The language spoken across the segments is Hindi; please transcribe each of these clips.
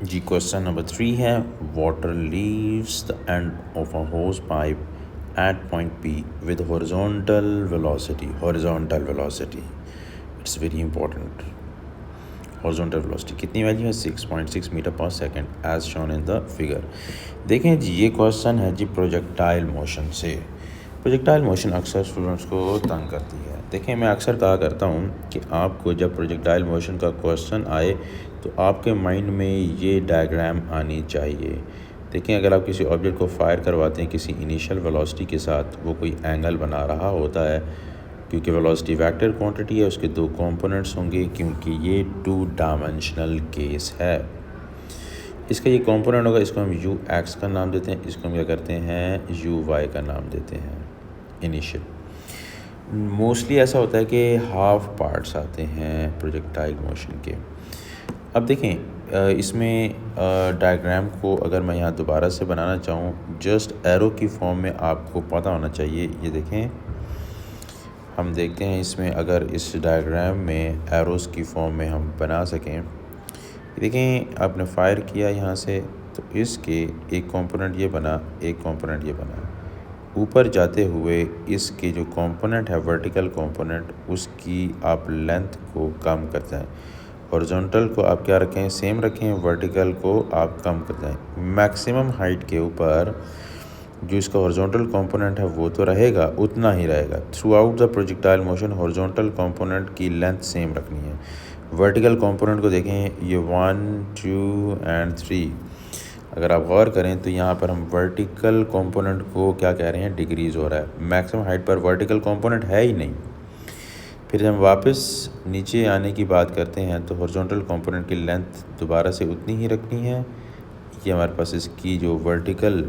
जी क्वेश्चन नंबर 3 है water leaves the end of a hose pipe at point P with horizontal velocity it's very important. Horizontal velocity कितनी वैल्यू है 6.6 मीटर पर second as shown in the figure. देखें जी ये क्वेश्चन है जी प्रोजेक्टाइल मोशन से। प्रोजेक्टाइल मोशन अक्सर स्टूडेंट्स को तंग करती है। देखें मैं अक्सर कहा करता हूँ कि आपको जब प्रोजेक्टाइल मोशन का क्वेश्चन आए तो आपके माइंड में ये डायग्राम आनी चाहिए। देखें अगर आप किसी ऑब्जेक्ट को फायर करवाते हैं किसी इनिशियल वेलोसिटी के साथ, वो कोई एंगल बना रहा होता है क्योंकि वेलोसिटी वेक्टर क्वांटिटी है, उसके दो कंपोनेंट्स होंगे क्योंकि ये 2 डायमेंशनल केस है। इसका ये कंपोनेंट होगा, इसको हम यू एक्स का नाम देते हैं, इसको हम क्या करते हैं यू वाई का नाम देते हैं। इनिशियल मोस्टली ऐसा होता है कि हाफ पार्ट्स आते हैं प्रोजेक्टाइल मोशन के। अब देखें इसमें डायग्राम को अगर मैं यहाँ दोबारा से बनाना चाहूँ जस्ट एरो की फॉर्म में आपको पता होना चाहिए। ये देखें हम देखते हैं इसमें अगर इस डायग्राम में एरोज़ की फॉर्म में हम बना सकें। देखें आपने फायर किया यहाँ से तो इसके एक कंपोनेंट ये बना, एक कंपोनेंट ये बना। ऊपर जाते हुए इसके जो कंपोनेंट है वर्टिकल कंपोनेंट उसकी आप लेंथ को कम करते हैं। हॉरिजॉन्टल को आप क्या रखें सेम रखें, वर्टिकल को आप कम कर दें। मैक्सिमम हाइट के ऊपर जो इसका हॉरिजॉन्टल कंपोनेंट है वो तो रहेगा, उतना ही रहेगा। Through out the projectile motion horizontal component की लेंथ सेम रखनी है। वर्टिकल कंपोनेंट को देखें ये 1 2 एंड 3, अगर आप गौर करें तो यहाँ पर हम वर्टिकल कंपोनेंट को क्या कह रहे हैं डिक्रीज़ हो रहा है। मैक्सिमम हाइट पर वर्टिकल कंपोनेंट है ही नहीं। फिर जब वापस नीचे आने की बात करते हैं तो हॉरिजॉन्टल कंपोनेंट की लेंथ दोबारा से उतनी ही रखनी है। ये हमारे पास इसकी जो वर्टिकल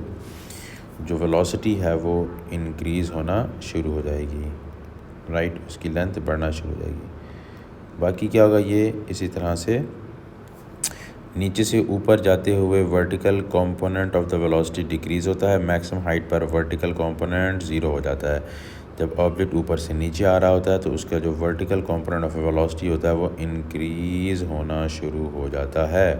जो वेलोसिटी है वो इंक्रीज़ होना शुरू हो जाएगी, राइट, उसकी लेंथ बढ़ना शुरू हो जाएगी। बाकी क्या होगा ये इसी तरह से नीचे से ऊपर जाते हुए vertical component of the velocity decrease होता है। मैक्सिमम हाइट पर वर्टिकल कंपोनेंट ज़ीरो हो जाता है। जब ऑब्जेक्ट ऊपर से नीचे आ रहा होता है तो उसका जो वर्टिकल कंपोनेंट ऑफ वेलोसिटी होता है वो इंक्रीज़ होना शुरू हो जाता है।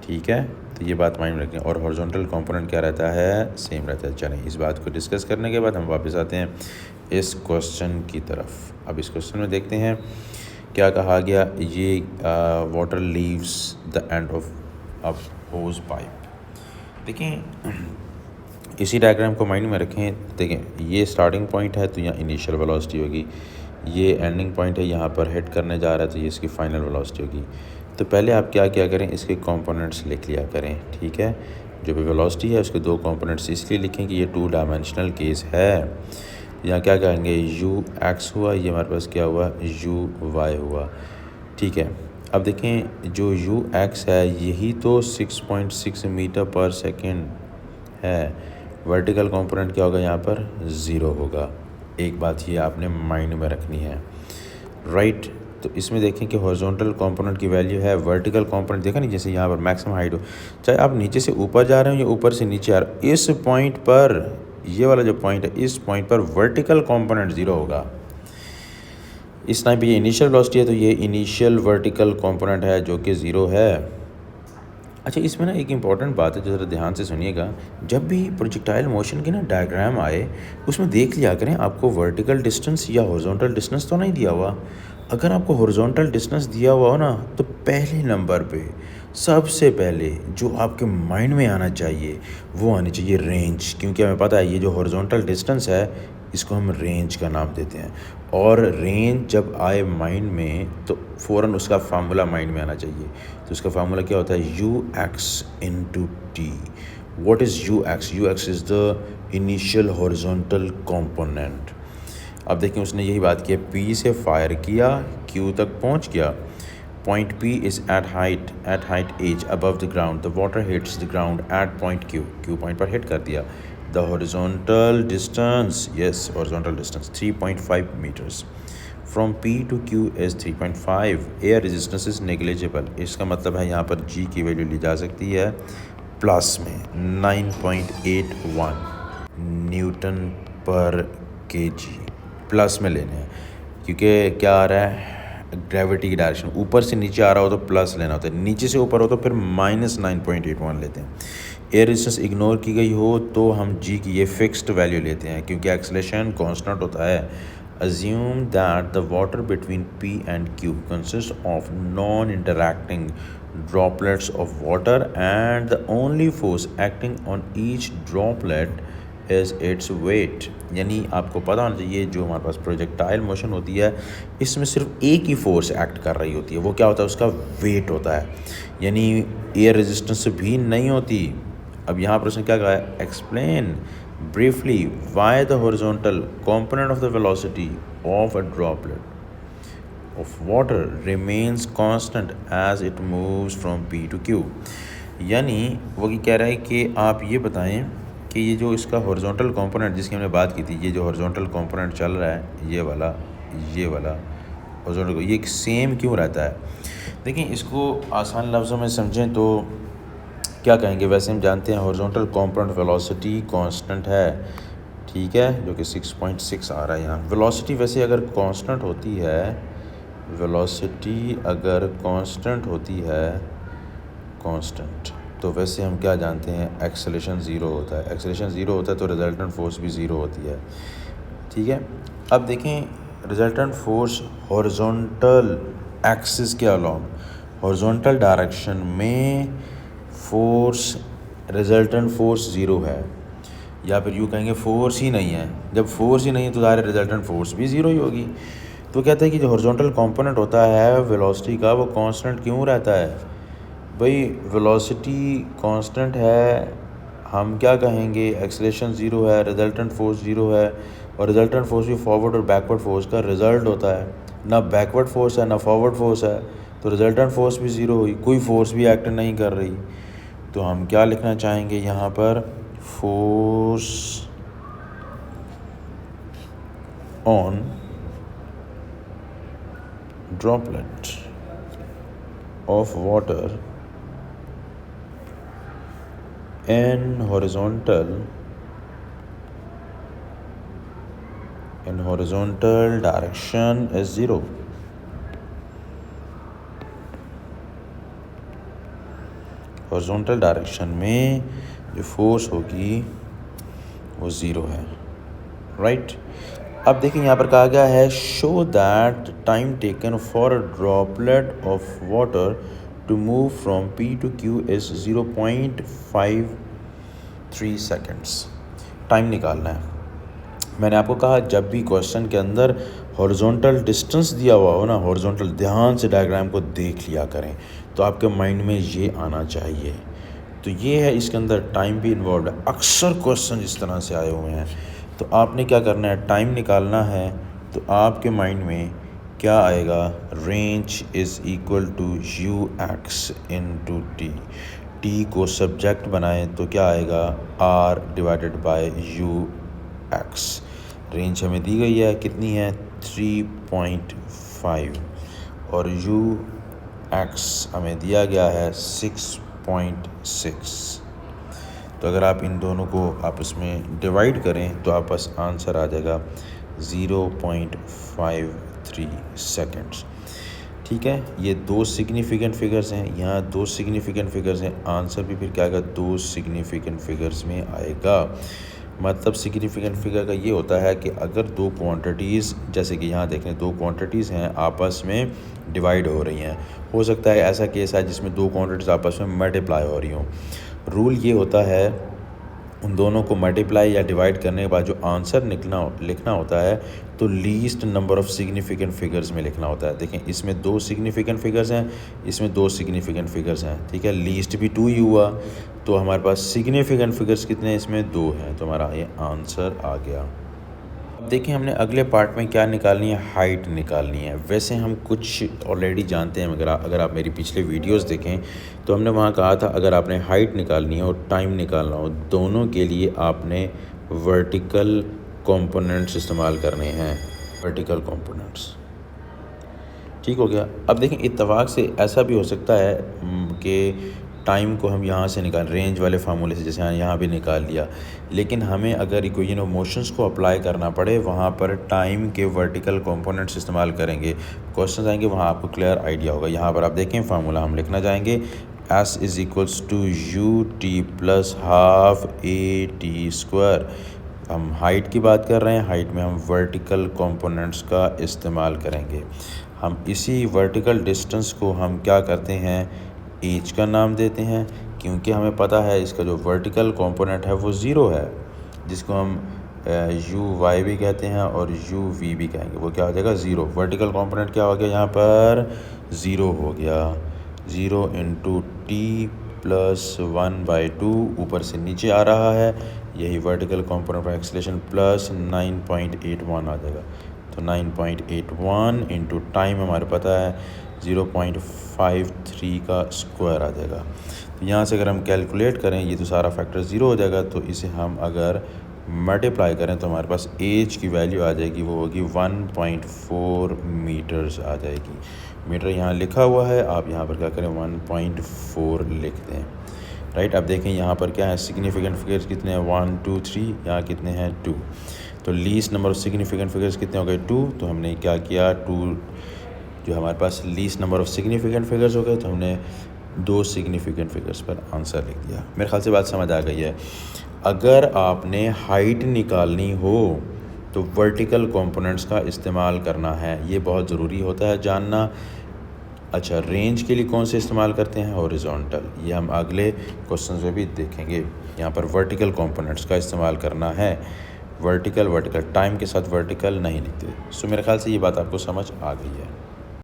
ठीक है, तो ये बात माइंड में रखें। और हॉरिजॉन्टल कंपोनेंट क्या रहता है सेम रहता है। चलें इस बात को डिस्कस करने के बाद हम वापस आते हैं इस क्वेश्चन की तरफ। अब इस क्वेश्चन में देखते हैं क्या कहा गया। ये water leaves the end of a hose pipe. देखें इसी डायग्राम को माइंड में रखें। देखें ये स्टार्टिंग पॉइंट है तो यहाँ इनिशियल वेलोसिटी होगी, ये एंडिंग पॉइंट है यहाँ पर हिट करने जा रहा है तो ये इसकी फाइनल वेलोसिटी होगी। तो पहले आप क्या करें इसके कंपोनेंट्स लिख लिया करें। ठीक है, जो भी वेलोसिटी है उसके दो कंपोनेंट्स इसलिए लिखें कि ये 2 डायमेंशनल केस है। यहाँ क्या कहेंगे यू एक्स हुआ, ये हमारे पास क्या हुआ यू वाई हुआ। ठीक है, अब देखें जो यू एक्स है यही तो 6.6 मीटर पर सेकेंड है। वर्टिकल कंपोनेंट क्या होगा यहाँ पर 0 होगा। एक बात ये आपने माइंड में रखनी है, राइट। तो इसमें देखें कि हॉरिजॉन्टल कंपोनेंट की वैल्यू है, वर्टिकल कंपोनेंट देखा नहीं जैसे यहाँ पर मैक्सिमम हाइट हो, चाहे आप नीचे से ऊपर जा रहे हो या ऊपर से नीचे आ रहे हो, इस पॉइंट पर ये वाला जो पॉइंट है इस पॉइंट पर वर्टिकल कंपोनेंट 0 होगा। इस टाइम पे ये इनिशियल वेलोसिटी है तो ये इनिशियल वर्टिकल कंपोनेंट है जो कि 0 है। अच्छा इसमें ना एक इम्पॉर्टेंट बात है जो ज़रा ध्यान से सुनिएगा। जब भी प्रोजेक्टाइल मोशन की ना डायग्राम आए उसमें देख लिया करें आपको वर्टिकल डिस्टेंस या हॉरिजॉन्टल डिस्टेंस तो नहीं दिया हुआ। अगर आपको हॉरिजॉन्टल डिस्टेंस दिया हुआ हो ना तो पहले नंबर पे सबसे पहले जो आपके माइंड में आना चाहिए वो आनी चाहिए रेंज, क्योंकि हमें पता है ये जो हॉरिजॉन्टल डिस्टेंस है इसको हम रेंज का नाम देते हैं। और रेंज जब आए माइंड में तो फ़ौरन उसका फार्मूला माइंड में आना चाहिए। तो उसका फार्मूला क्या होता है you x into T. What is you x? You x is the initial horizontal component. अब देखिए उसने यही बात की, पी से फायर किया, क्यू तक पहुंच गया। Point P is at height h above the ground, the water hits the ground at point Q, Q point पर हिट कर दिया। The horizontal distance, yes horizontal distance 3.5 metres from P to Q is 3.5। Air resistance is negligible, इसका मतलब है यहाँ पर G की वैल्यू ली जा सकती है प्लस में 9.81 न्यूटन पर kg, प्लस में लेने हैं क्योंकि क्या आ रहा है ग्रेविटी की डायरेक्शन, ऊपर से नीचे आ रहा हो तो प्लस लेना होता है, नीचे से ऊपर हो तो फिर -9.81 लेते हैं। एयर रेजिस्टेंस इग्नोर की गई हो तो हम जी की ये फिक्स्ड वैल्यू लेते हैं क्योंकि एक्सेलरेशन कांस्टेंट होता है। Assume that the water between P and Q consists of non-interacting droplets of water and the only force acting on each droplet is its weight। यानी आपको पता होना चाहिए जो हमारे पास प्रोजेक्टाइल मोशन होती है इसमें सिर्फ एक ही फोर्स एक्ट कर रही होती है, वो क्या होता है, उसका वेट होता है, यानी एयर रेजिस्टेंस भी नहीं होती। अब यहाँ पर उसने क्या कहा है, explain briefly why the horizontal component of the velocity of a droplet of water remains constant as it moves from P to Q। यानी वो कह रहा है कि आप ये बताएं कि ये जो इसका हॉरिजॉन्टल कंपोनेंट जिसकी हमने बात की थी, ये जो हॉरिजॉन्टल कंपोनेंट चल रहा है ये वाला हॉरिजॉन्टल, ये सेम क्यों रहता है। देखिए इसको आसान लफ्ज़ों में समझें तो क्या कहेंगे, वैसे हम जानते हैं हॉरिजॉन्टल कंपोनेंट वेलोसिटी कांस्टेंट है, ठीक है, जो कि 6.6 आ रहा है यहाँ। वेलोसिटी वैसे अगर कांस्टेंट होती है, वेलोसिटी अगर कांस्टेंट होती है, कांस्टेंट, तो वैसे हम क्या जानते हैं, एक्सेलरेशन ज़ीरो होता है। एक्सेलरेशन ज़ीरो होता है तो रिजल्टेंट फोर्स भी ज़ीरो होती है, ठीक है। अब देखें रिजल्टेंट फोर्स हॉरिजॉन्टल एक्सिस के अलोंग, हॉरिजॉन्टल डायरेक्शन में फोर्स, रिजल्टेंट फोर्स ज़ीरो है, या फिर यूँ कहेंगे फोर्स ही नहीं है। जब फोर्स ही नहीं है तो ज़ाहिर रिजल्टेंट फोर्स भी ज़ीरो ही होगी। तो कहते हैं कि जो हॉरिजॉन्टल कंपोनेंट होता है वेलोसिटी का वो कांस्टेंट क्यों रहता है। भाई वेलोसिटी कांस्टेंट है, हम क्या कहेंगे, एक्सेलरेशन ज़ीरो है, रिजल्टेंट फोर्स ज़ीरो है, और रिजल्टेंट फोर्स भी फॉरवर्ड और बैकवर्ड फोर्स का रिज़ल्ट होता है। ना बैकवर्ड फोर्स है ना फॉरवर्ड फोर्स है तो रिजल्टेंट फोर्स भी ज़ीरो हुई, कोई फोर्स भी एक्ट नहीं कर रही। तो हम क्या लिखना चाहेंगे यहाँ पर, force on droplet of water in horizontal direction is zero। Horizontal direction में जो फोर्स होगी वो ज़ीरो है, राइट। अब देखिए यहाँ पर कहा गया है show that time taken for a droplet of water to move from P to Q is 0.53 seconds. Time निकालना है। मैंने आपको कहा जब भी क्वेश्चन के अंदर हॉरिजॉन्टल डिस्टेंस दिया हुआ हो ना, हॉरिजॉन्टल ध्यान से डायग्राम को देख लिया करें तो आपके माइंड में ये आना चाहिए। तो ये है, इसके अंदर टाइम भी इन्वॉल्व है। अक्सर क्वेश्चन इस तरह से आए हुए हैं। तो आपने क्या करना है, टाइम निकालना है। तो आपके माइंड में क्या आएगा, range is equal to u x into t. T को सब्जेक्ट बनाएं तो क्या आएगा, R divided by u x. Range हमें दी गई है, कितनी है, 3.5, और यू एक्स हमें दिया गया है 6.6। तो अगर आप इन दोनों को आपस में डिवाइड करें तो आप बस आंसर आ जाएगा 0.53 सेकेंड्स, ठीक है। ये दो सिग्निफिकेंट फिगर्स हैं, यहाँ दो सिग्निफिकेंट फिगर्स हैं, आंसर भी फिर क्या आएगा, दो सिग्निफिकेंट फिगर्स में आएगा। मतलब सिग्निफिकेंट फिगर का ये होता है कि अगर दो क्वांटिटीज़, जैसे कि यहाँ देख लें, दो क्वांटिटीज़ हैं आपस में डिवाइड हो रही हैं, हो सकता है ऐसा केस है जिसमें दो क्वांटिटीज़ आपस में मल्टीप्लाई हो रही हों। रूल ये होता है उन दोनों को मल्टीप्लाई या डिवाइड करने के बाद जो आंसर लिखना होता है तो least number of significant figures में लिखना होता है। देखें इसमें दो सिग्निफिकेंट फिगर्स हैं, इसमें दो सिग्निफिकेंट फिगर्स हैं, ठीक है। लीस्ट भी 2 ही हुआ तो हमारे पास सिग्निफिकेंट फिगर्स कितने हैं, इसमें 2 हैं, तो हमारा ये आंसर आ गया। अब देखिए हमने अगले पार्ट में क्या निकालनी है, हाइट निकालनी है। वैसे हम कुछ ऑलरेडी जानते हैं, मगर अगर आप मेरी पिछले वीडियोस देखें तो हमने वहाँ कहा था अगर आपने हाइट निकालनी है और टाइम निकालना हो, दोनों के लिए आपने वर्टिकल कंपोनेंट्स इस्तेमाल करने हैं, वर्टिकल कंपोनेंट्स, ठीक हो गया। अब देखें इत्तेफाक से ऐसा भी हो सकता है कि टाइम को हम यहाँ से निकाल, रेंज वाले फार्मूले से, जैसे यहाँ भी निकाल लिया। लेकिन हमें अगर इक्वेशन ऑफ मोशंस को अप्लाई करना पड़े, वहाँ पर टाइम के वर्टिकल कंपोनेंट्स इस्तेमाल करेंगे। क्वेश्चन आएंगे वहाँ आपको क्लियर आइडिया होगा। यहाँ पर आप देखें फार्मूला हम लिखना चाहेंगे, S is equals to u t plus half a t square. हम हाइट की बात कर रहे हैं, हाइट में हम वर्टिकल कंपोनेंट्स का इस्तेमाल करेंगे। हम इसी वर्टिकल डिस्टेंस को हम क्या करते हैं, एच का नाम देते हैं, क्योंकि हमें पता है इसका जो वर्टिकल कंपोनेंट है वो ज़ीरो है, जिसको हम यू वाई भी कहते हैं और यू वी भी कहेंगे। वो क्या हो जाएगा, ज़ीरो। वर्टिकल कंपोनेंट क्या हो गया यहाँ पर, ज़ीरो हो गया। 0 इंटू टी प्लस 1/2 ऊपर से नीचे आ रहा है, यही vertical component of acceleration plus 9.81 आ जाएगा। तो 9.81 इंटू टाइम हमारे पता है 0.53 का स्क्वायर आ जाएगा। तो यहाँ से अगर हम कैलकुलेट करें, ये तो सारा फैक्टर ज़ीरो हो जाएगा, तो इसे हम अगर मल्टीप्लाई करें तो हमारे पास एज की वैल्यू आ जाएगी, वो होगी 1.4 मीटर्स आ जाएगी। मीटर यहाँ लिखा हुआ है, आप यहाँ पर क्या करें 1.4 लिख दें, राइट। अब देखें यहाँ पर क्या है, सिग्निफिकेंट फिगर्स कितने हैं, 1 2 3, यहाँ कितने हैं 2। तो least number of significant figures कितने हो गए, 2। तो हमने क्या किया, 2 जो हमारे पास least number of significant figures हो गए, तो हमने 2 सिग्निफिकेंट फिगर्स पर आंसर लिख दिया। मेरे ख्याल से बात समझ आ गई है। अगर आपने हाइट निकालनी हो तो वर्टिकल कंपोनेंट्स का इस्तेमाल करना है, ये बहुत ज़रूरी होता है जानना। अच्छा, रेंज के लिए कौन से इस्तेमाल करते हैं, हॉरिजॉन्टल, ये हम अगले क्वेश्चन में भी देखेंगे। यहाँ पर वर्टिकल कंपोनेंट्स का इस्तेमाल करना है, वर्टिकल टाइम के साथ वर्टिकल नहीं लिखते। सो मेरे ख्याल से ये बात आपको समझ आ गई है।